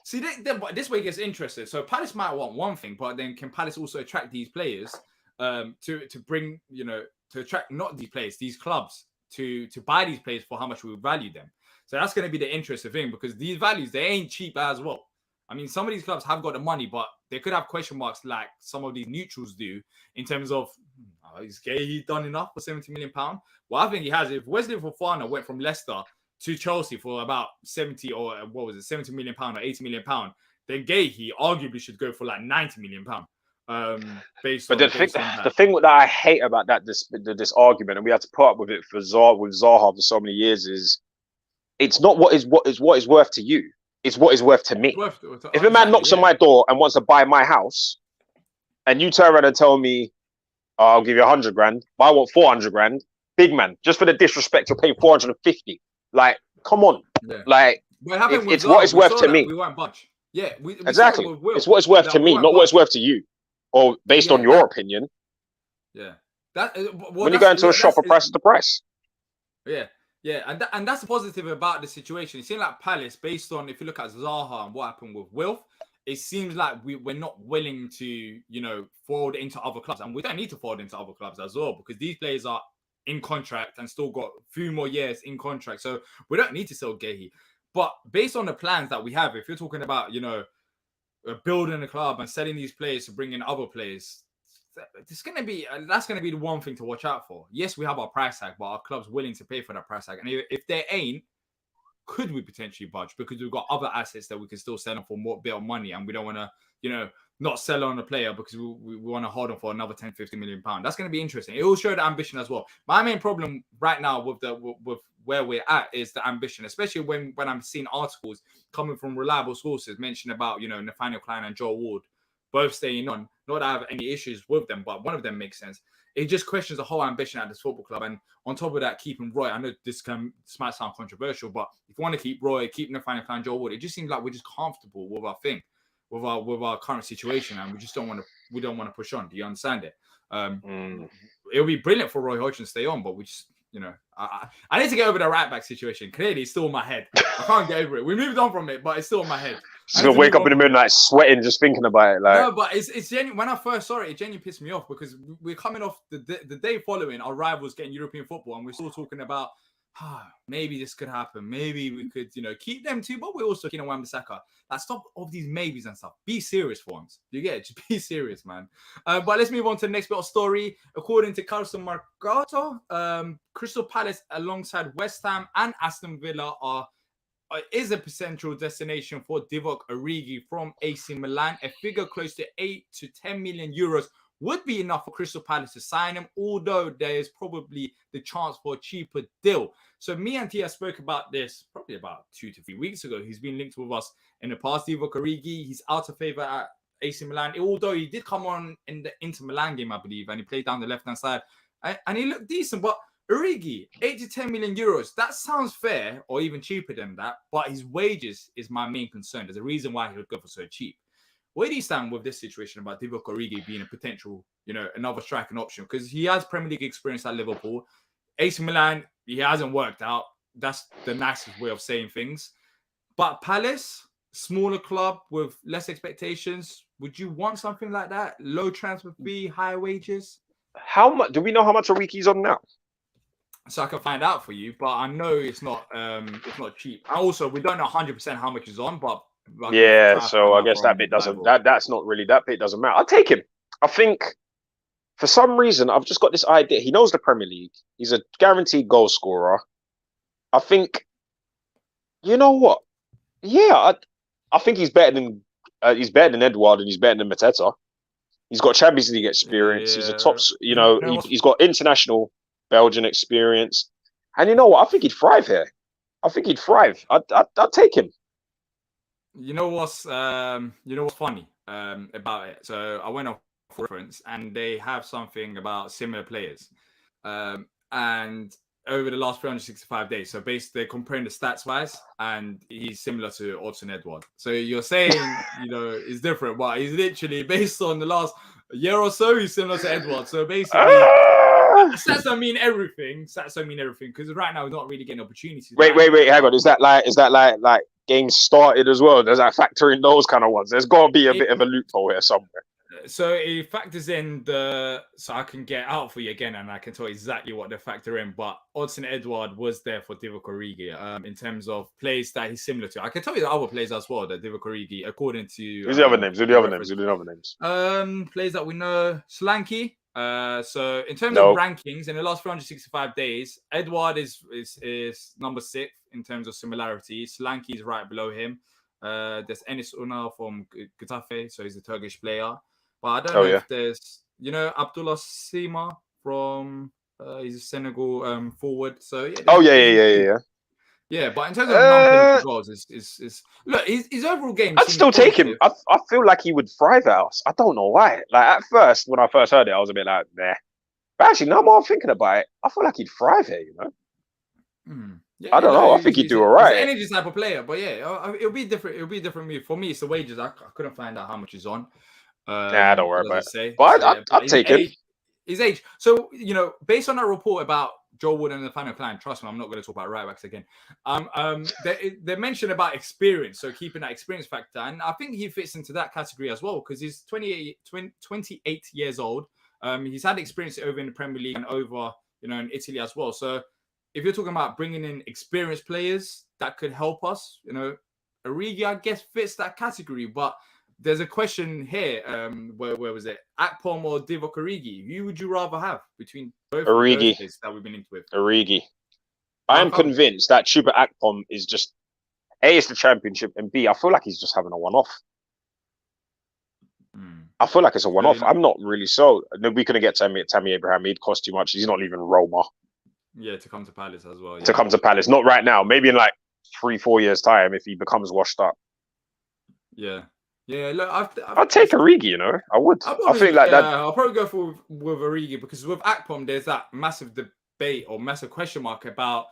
See, this way it gets interesting. So Palace might want one thing, but then can Palace also attract these players to bring, to attract not these players, these clubs to buy these players for how much we value them. So that's going to be the interesting thing because these values, they ain't cheap as well. I mean, some of these clubs have got the money, but they could have question marks like some of these neutrals do in terms of, is Guehi done enough for £70 million? Well, I think he has. If Wesley Fofana went from Leicester to Chelsea for about 70 or what was it, £70 million or £80 million, then Guehi arguably should go for like £90 million. The thing that I hate about this argument, and we had to put up with it with Zaha for so many years, is it's not what is worth to you. It's what is worth to me. If a man knocks on my door and wants to buy my house, and you turn around and tell me, I'll give you 100 grand, but I want 400 grand, big man, just for the disrespect, you're paying 450. Like, come on. Yeah. Like, it's what it's worth to me. We won't budge. Yeah, exactly. It's what it's worth to me, not what it's worth to you, or based on your opinion. Yeah. When you go into a shop, a price is the price. Yeah, and that's the positive about the situation. It seems like Palace, based on if you look at Zaha and what happened with Wilf, it seems like we're not willing to, forward into other clubs, and we don't need to forward into other clubs as well because these players are in contract and still got a few more years in contract, so we don't need to sell Guehi. But based on the plans that we have, if you're talking about, building a club and selling these players to bring in other players, that's going to be the one thing to watch out for. Yes, we have our price tag, but our club's willing to pay for that price tag. And if they ain't, could we potentially budge? Because we've got other assets that we can still sell them for more bit of money, and we don't want to, not sell on a player because we want to hold on for another 10, 50 million pounds. That's going to be interesting. It will show the ambition as well. My main problem right now with where we're at is the ambition, especially when I'm seeing articles coming from reliable sources mentioning about, Nathaniel Clyne and Joe Ward both staying on. Not that I have any issues with them, but one of them makes sense. It just questions the whole ambition at this football club. And on top of that, keeping Roy, I know this might sound controversial, but if you want to keep Roy, keep Nathaniel Clyne, Joe Ward, it just seems like we're just comfortable with our thing, with our current situation, and we just don't want to push on. Do you understand it? It'll be brilliant for Roy Hodgson to stay on, but we just, I need to get over the right back situation. Clearly, it's still in my head. I can't get over it. We moved on from it, but it's still in my head. Just gonna wake up in the middle like sweating just thinking about it. Like, no, but it's genuine. When I first saw it, it genuinely pissed me off because we're coming off the day following our rivals getting European football, and we're still talking about maybe this could happen. Maybe we could, keep them too, but we're also keeping Wan-Bissaka. Like, stop all these maybes and stuff. Be serious for once. You get it? Just be serious, man. But let's move on to the next bit of story. According to Carlson Marcato, Crystal Palace alongside West Ham and Aston Villa is a potential destination for Divock Origi from AC Milan. A figure close to 8 to 10 million euros would be enough for Crystal Palace to sign him, although there is probably the chance for a cheaper deal. So me and Tia spoke about this probably about 2 to 3 weeks ago. He's been linked with us in the past. Divock Origi, he's out of favour at AC Milan, although he did come on in the Inter Milan game, I believe, and he played down the left-hand side. And he looked decent, but Origi, 8 to 10 million euros. That sounds fair, or even cheaper than that. But his wages is my main concern. There's a reason why he would go for so cheap. Where do you stand with this situation about Divock Origi being a potential, another striking option? Because he has Premier League experience at Liverpool. AC Milan, he hasn't worked out. That's the nicest way of saying things. But Palace, smaller club with less expectations. Would you want something like that? Low transfer fee, high wages? How much? Do we know how much Origi's on now? So I can find out for you, but I know it's not cheap. Also, we don't know 100% how much he's on, but yeah. So I guess that bit doesn't. That's not really, that bit doesn't matter. I'll take him. I think for some reason I've just got this idea. He knows the Premier League. He's a guaranteed goal scorer. I think. You know what? Yeah, I think he's better than Edouard, and he's better than Mateta. He's got Champions League experience. Yeah. He's a top. He's got international Belgian experience, and you know what? I think he'd thrive here. I think he'd thrive. I'd take him. You know what's funny about it? So I went off reference, and they have something about similar players, and over the last 365 days. So basically, they're comparing the stats wise, and he's similar to Odsonne Edouard. So you're saying, it's different, but he's literally based on the last year or so, he's similar to Edouard. So basically, stats don't mean everything. Stats don't mean everything, because right now we're not really getting opportunities. Wait, hang on. Is that like games started as well? Does that factor in those kind of ones? There's got to be a bit of a loophole here somewhere. So it factors in so I can get out for you again, and I can tell you exactly what they factor in. But Odsonne Edouard was there for Divock Origi in terms of plays that he's similar to. I can tell you the other plays as well that Divock Origi, according to who's the other names? Who the other names? Plays that we know, Solanke. So in terms of rankings in the last 365 days, Edouard is number 6 in terms of similarity. Solanke is right below him. There's Enis Unal from Getafe, so he's a Turkish player. But I don't know if there's, Abdullah Sima from he's a Senegal forward. So yeah. Yeah, but in terms of non-clinical goals, is look, his overall game. I'd still take him. I feel like he would thrive at us. I don't know why. Like at first, when I first heard it, I was a bit like, nah. But actually, now more I'm thinking about it, I feel like he'd thrive here. Yeah, I don't know. I think he'd do all right. He's an energy type of player, but yeah, it'll be different. It'll be different for me. It's the wages. I couldn't find out how much he's on. Nah, don't worry about it. But I'd take him. His age. So based on that report about Joe Wood and Nathaniel Clyne, trust me, I'm not going to talk about right backs again. They mentioned about experience, so keeping that experience factor, and I think he fits into that category as well because he's 28 years old. He's had experience over in the Premier League and over in Italy as well. So if you're talking about bringing in experienced players that could help us, Origi, I guess, fits that category. But there's a question here. Where was it? Akpom or Divock Origi? Who would you rather have between both Origi of those that we've been linked with? Origi. I am convinced that Chuba Akpom is just A, it's the championship, and B, I feel like he's just having a one-off. I feel like it's a one-off. I'm not really sold. We couldn't get Tammy Abraham. He'd cost too much. He's not leaving Roma. Yeah, to come to Palace as well. Yeah. To come to Palace. Not right now. Maybe in like 3-4 years' time if he becomes washed up. Yeah. Yeah, look, I'd take Origi, I would. I think like that. I'll probably go with Origi because with Akpom, there's that massive debate or massive question mark about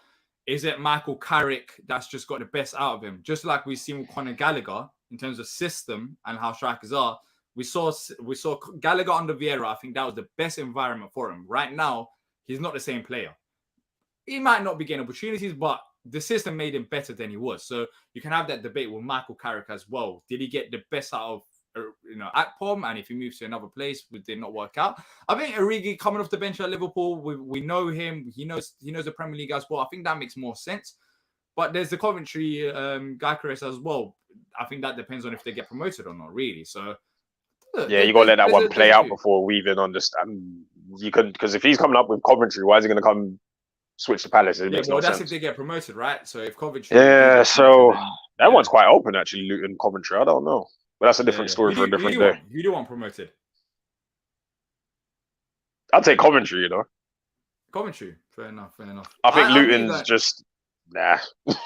is it Michael Carrick that's just got the best out of him? Just like we've seen with Conor Gallagher in terms of system and how strikers are. We saw Gallagher under Vieira. I think that was the best environment for him. Right now, he's not the same player. He might not be getting opportunities, but the system made him better than he was. So you can have that debate with Michael Carrick as well. Did he get the best out of at Pom, and if he moves to another place, it did not work out. I think Origi coming off the bench at Liverpool, we know him. He knows the Premier League as well. I think that makes more sense. But there's the Coventry Gyökeres as well. I think that depends on if they get promoted or not, really. So yeah, you gotta let that one play out before we even understand. You couldn't, because if he's coming up with Coventry, why is he going to come switch to Palace? It makes no that's sense. if they get promoted, right? So if Coventry, so then, that one's quite open actually. Luton, Coventry, I don't know, but that's a different story for a different day. Who do you want promoted? I'd take Coventry. Coventry, fair enough. I think Luton's just nah.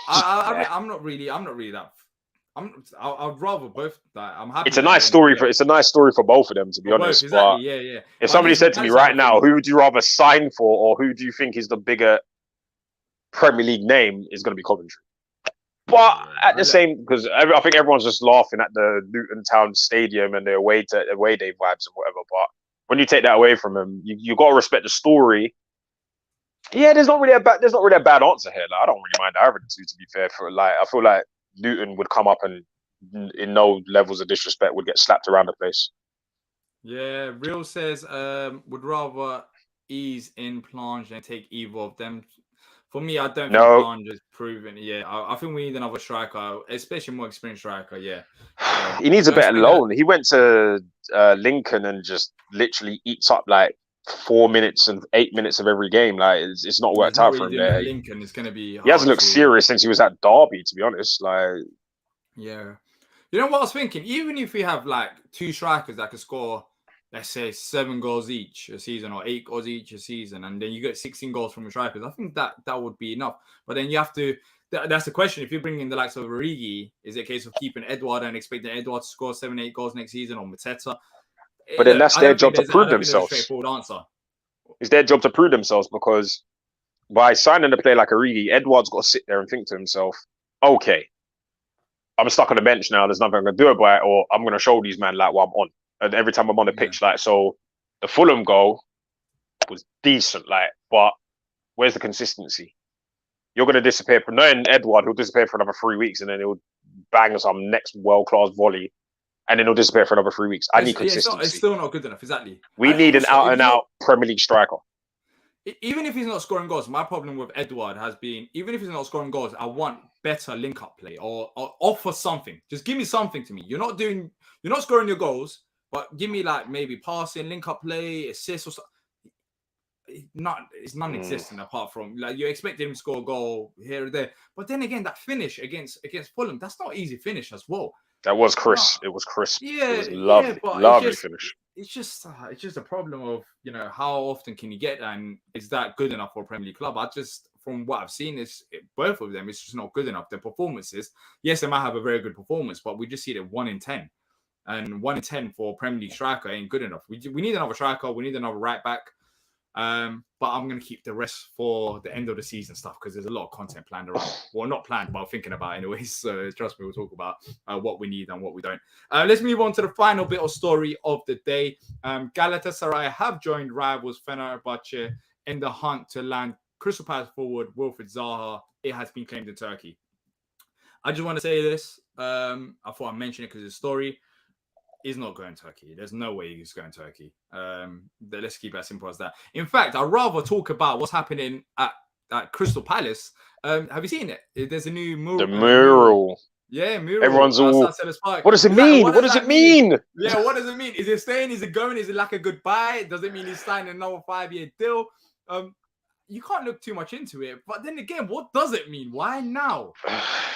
I'm not really that. I'd rather both. I'm happy. It's a nice story for both of them, to be honest. Exactly. Yeah. If somebody said to me right now, who would you rather sign for, or who do you think is the bigger Premier League name, is going to be Coventry. But at the same, because I think everyone's just laughing at the Luton Town Stadium and the away day vibes and whatever. But when you take that away from them, you got to respect the story. Yeah, there's not really a bad answer here. Like, I don't really mind either of the two, to be fair. I feel like Luton would come up and in no levels of disrespect would get slapped around the place. Yeah, Real says would rather ease in Plange and take either of them. For me, I don't think Plange is proven. Yeah, I think we need another striker, especially more experienced striker. Yeah, he needs a better loan. He went to Lincoln and just literally eats up like 4 minutes and 8 minutes of every game. Like it's not worked out for him there. Lincoln is going to be. He hasn't looked serious since he was at Derby, to be honest. Like, yeah, you know what I was thinking? Even if we have like two strikers that could score, let's say 7 goals each a season or 8 goals each a season, and then you get 16 goals from the strikers, I think that would be enough. But then you have to. That's the question. If you bring in the likes of Origi, is it a case of keeping Edouard and expecting Edouard to score 7-8 goals next season, or Mateta? But then that's their job to prove themselves. Straightforward answer. It's their job to prove themselves, because by signing a player like Origi, Edouard's got to sit there and think to himself, okay, I'm stuck on the bench now. There's nothing I'm going to do about it, or I'm going to show these men like what I'm on. And every time I'm on the pitch, like, so the Fulham goal was decent, like, but where's the consistency? You're going to disappear for knowing Edouard, who'll disappear for another 3 weeks, and then he'll bang some next world-class volley. And then he'll disappear for another 3 weeks. I need consistency. It's still not good enough, exactly. We need an out-and-out Premier League striker. Even if he's not scoring goals, my problem with Edouard has been, even if he's not scoring goals, I want better link-up play or offer something. Just give me something to me. You're not scoring your goals, but give me like maybe passing, link-up play, assists or something. It's non-existent apart from like you expect him to score a goal here or there. But then again, that finish against Fulham, that's not easy finish as well. That was crisp. It was crisp. Yeah, it was lovely, lovely finish. It's just a problem of how often can you get that, and is that good enough for a Premier League club? From what I've seen, both of them, it's just not good enough. Their performances, yes, they might have a very good performance, but we just see it 1 in 10, and 1 in 10 for a Premier League striker ain't good enough. We need another striker. We need another right back. But I'm going to keep the rest for the end of the season stuff, because there's a lot of content planned around. Well, not planned, but thinking about anyways. So trust me, we'll talk about what we need and what we don't. Let's move on to the final bit of story of the day. Galatasaray have joined rivals Fenerbahce in the hunt to land Crystal Palace forward Wilfried Zaha. It has been claimed in Turkey. I just want to say this. I thought I'd mention it because it's a story. He's not going to Turkey. There's no way he's going to Turkey. Let's keep it as simple as that. In fact, I'd rather talk about what's happening at Crystal Palace. Have you seen it? There's a new mural. The mural. Yeah, mural. Everyone's all, what does it mean? What does it mean? Yeah, what does it mean? Is it staying? Is it going? Is it like a goodbye? Does it mean he's signing another 5-year deal? You can't look too much into it. But then again, what does it mean? Why now?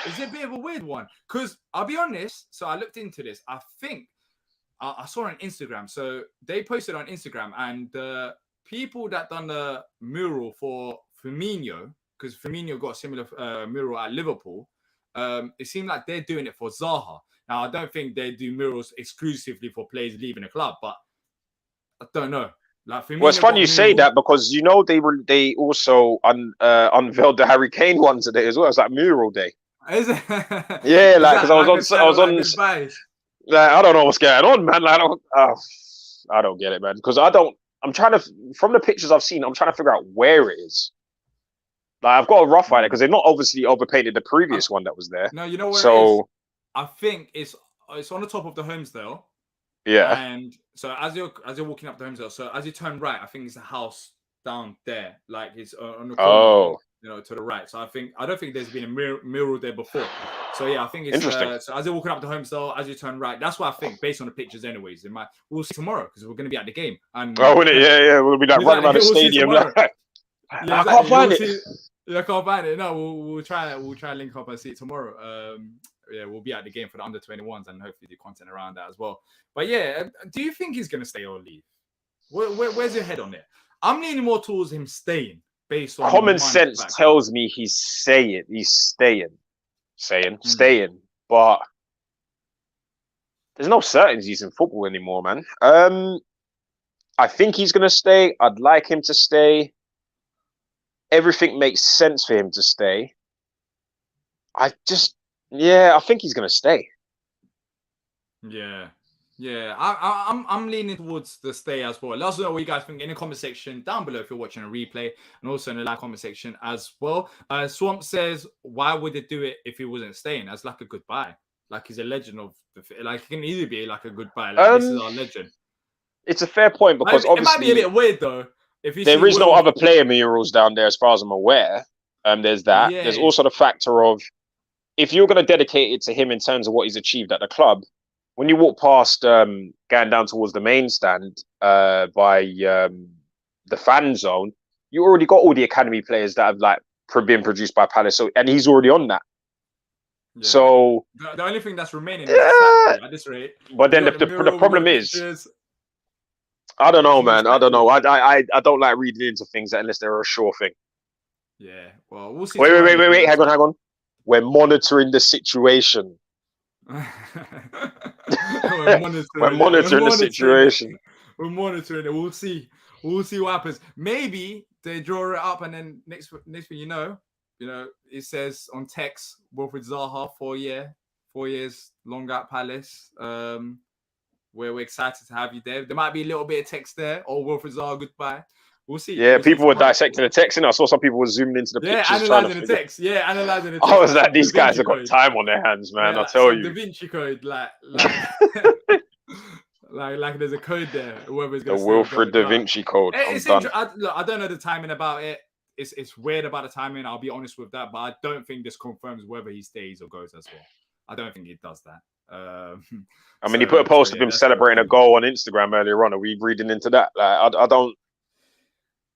It's a bit of a weird one. Because I'll be honest, so I looked into this. I think I saw on Instagram. So they posted on Instagram, and the people that done the mural for Firmino, because Firmino got a similar mural at Liverpool, it seemed like they're doing it for Zaha. Now, I don't think they do murals exclusively for players leaving the club, but I don't know. Like, well, it's funny you say that, because they also unveiled the Harry Kane one today as well. It's like mural day. Is it? Yeah, like, because I was on. Like, I don't know what's going on, man. Like, I don't get it, man. Because I'm trying to, from the pictures I've seen, I'm trying to figure out where it is. Like, I've got a rough idea, because they've not obviously overpainted the previous one that was there. No, you know where it is? I think it's on the top of the Homesdale. Yeah. And so as you're walking up the home, so as you turn right, I think it's a house down there, like it's on the corner, Oh, to the right. So I don't think there's been a mural there before. So yeah, I think it's interesting. so as you're walking up the home, so as you turn right, that's what I think based on the pictures, anyways. We'll see tomorrow because we're going to be at the game, and Oh, yeah. We'll be like running around the we'll see stadium. tomorrow. Like, Yeah, I can't exactly. find it. I can't find it. No, we'll try link up and see it tomorrow. Yeah, we'll be at the game for the under 21s and hopefully do content around that as well. But yeah, do you think he's gonna stay or leave? Where's your head on it? I'm leaning more towards him staying based on Common sense tells me he's staying. But there's no certainties in football anymore, man. I think he's gonna stay. I'd like him to stay. Everything makes sense for him to stay. I think he's gonna stay. Yeah. I'm leaning towards the stay as well. Let us know what you guys think in the comment section down below if you're watching a replay, and also in the live comment section as well. Swamp says, "Why would they do it if he wasn't staying? As like a goodbye, like he's a legend of like he can either be like a goodbye, like this is our legend." It's a fair point because obviously it might be a bit weird though. If there is no other player murals down there, as far as I'm aware. There's that. Yeah. There's also the factor of if you're going to dedicate it to him in terms of what he's achieved at the club. When you walk past, going down towards the main stand by the fan zone, you already got all the academy players that have like been produced by Palace. So, and he's already on that. Yeah. So the only thing that's remaining is at this rate. But then the problem is, I don't know, man. I don't know. I don't like reading into things unless they're a sure thing. Yeah. Well, we'll see. Wait. Hang on. We're monitoring the situation. We're monitoring the situation. We're monitoring it. We'll see what happens. Maybe they draw it up, and then next thing you know, it says on text Wilfried Zaha 4 years long at Palace. We're excited to have you there. There might be a little bit of text there, or Wilfried Zaha goodbye. We'll see. Yeah, people were dissecting the text, and I saw some people were zooming into the pictures. Analyzing the text. Yeah, analyzing the text. I was like, these guys have got time on their hands, man. I'll tell you. Da Vinci Code, like there's a code there. Whoever's going to Wilfried Da Vinci Code. I don't know the timing about it. It's weird about the timing. I'll be honest with that, but I don't think this confirms whether he stays or goes as well. I don't think it does that. I mean, he put a post of him celebrating a goal on Instagram earlier on. Are we reading into that? Like, I don't.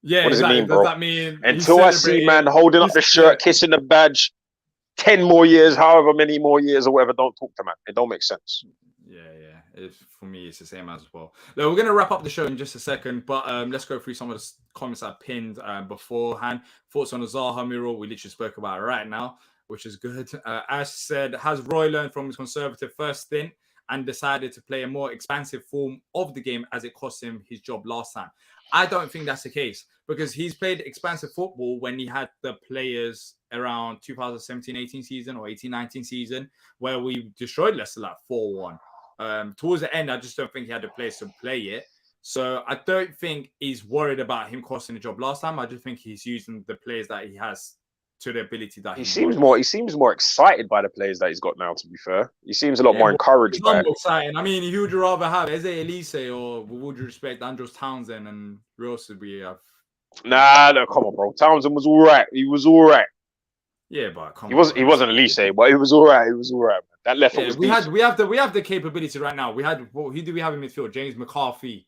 Yeah, what does it mean, bro? Does that mean until I see man holding up the shirt, kissing the badge, 10 more years, however many more years or whatever, don't talk to man. It don't make sense. Yeah. For me, it's the same as well. Now, we're going to wrap up the show in just a second, but let's go through some of the comments I pinned beforehand. Thoughts on the Zaha mural? We literally spoke about it right now, which is good. Ash said, has Roy learned from his conservative first stint and decided to play a more expansive form of the game as it cost him his job last time? I don't think that's the case because he's played expansive football when he had the players around 2017-18 season or 18-19 season where we destroyed Leicester like 4-1. Towards the end, I just don't think he had the players to play it. So I don't think he's worried about him costing the job last time. I just think he's using the players that he has to the ability that he seems more excited by the players that he's got now, to be fair. He seems a lot more encouraged by it. Exciting. I mean, who would you rather have, Eze Elise or would you respect Andros Townsend, and who else did we have? Nah, no, come on, bro. Townsend was all right. He was all right. Yeah, but he wasn't Elise, but he was all right. He was all right. Man. That left foot was decent. We have the capability right now. Who do we have in midfield? James McCarthy.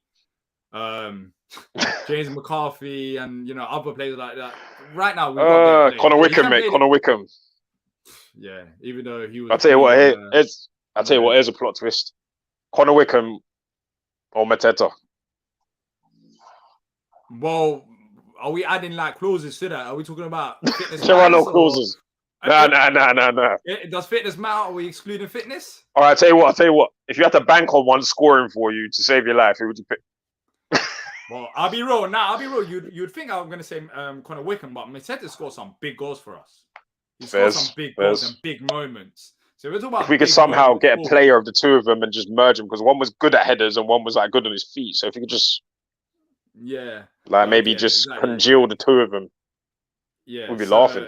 James McCarthy and other players like that. Right now, we've got Connor Wickham, mate. Connor Wickham. Yeah, even though he was. I'll tell you what. Here's a plot twist. Connor Wickham or Mateta. Well, are we adding like clauses to that? Are we talking about fitness? There are no clauses. No. Does fitness matter? Are we excluding fitness? All right, I'll tell you what. If you had to bank on one scoring for you to save your life, who would you pick? Well, I'll be real. I'll be real. You'd think I'm going to say Connor Wickham, but Mateta scored some big goals for us. He scored some big goals and big moments. So we're talking about if we could somehow get a player of the two of them and just merge them, because one was good at headers and one was like good on his feet. So if you could just maybe just congeal the two of them. Yeah, we'd be laughing.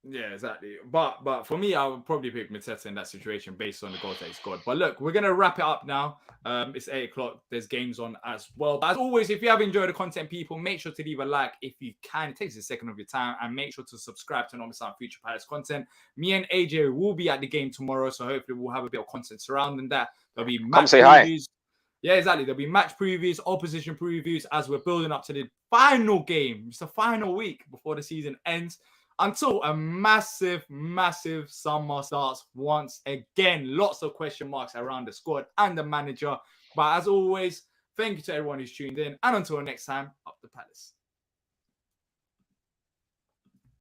Yeah, exactly. But for me, I would probably pick Mateta in that situation based on the goals that he scored. But look, we're gonna wrap it up now. It's 8 o'clock. There's games on as well. But as always, if you have enjoyed the content, people, make sure to leave a like if you can. It takes a second of your time, and make sure to subscribe to not miss out on future Palace content. Me and AJ will be at the game tomorrow, so hopefully we'll have a bit of content surrounding that. There'll be Come match say hi. previews. Yeah, exactly. There'll be match previews, opposition previews as we're building up to the final game. It's the final week before the season ends. Until a massive, massive summer starts once again. Lots of question marks around the squad and the manager. But as always, thank you to everyone who's tuned in. And until next time, up the Palace.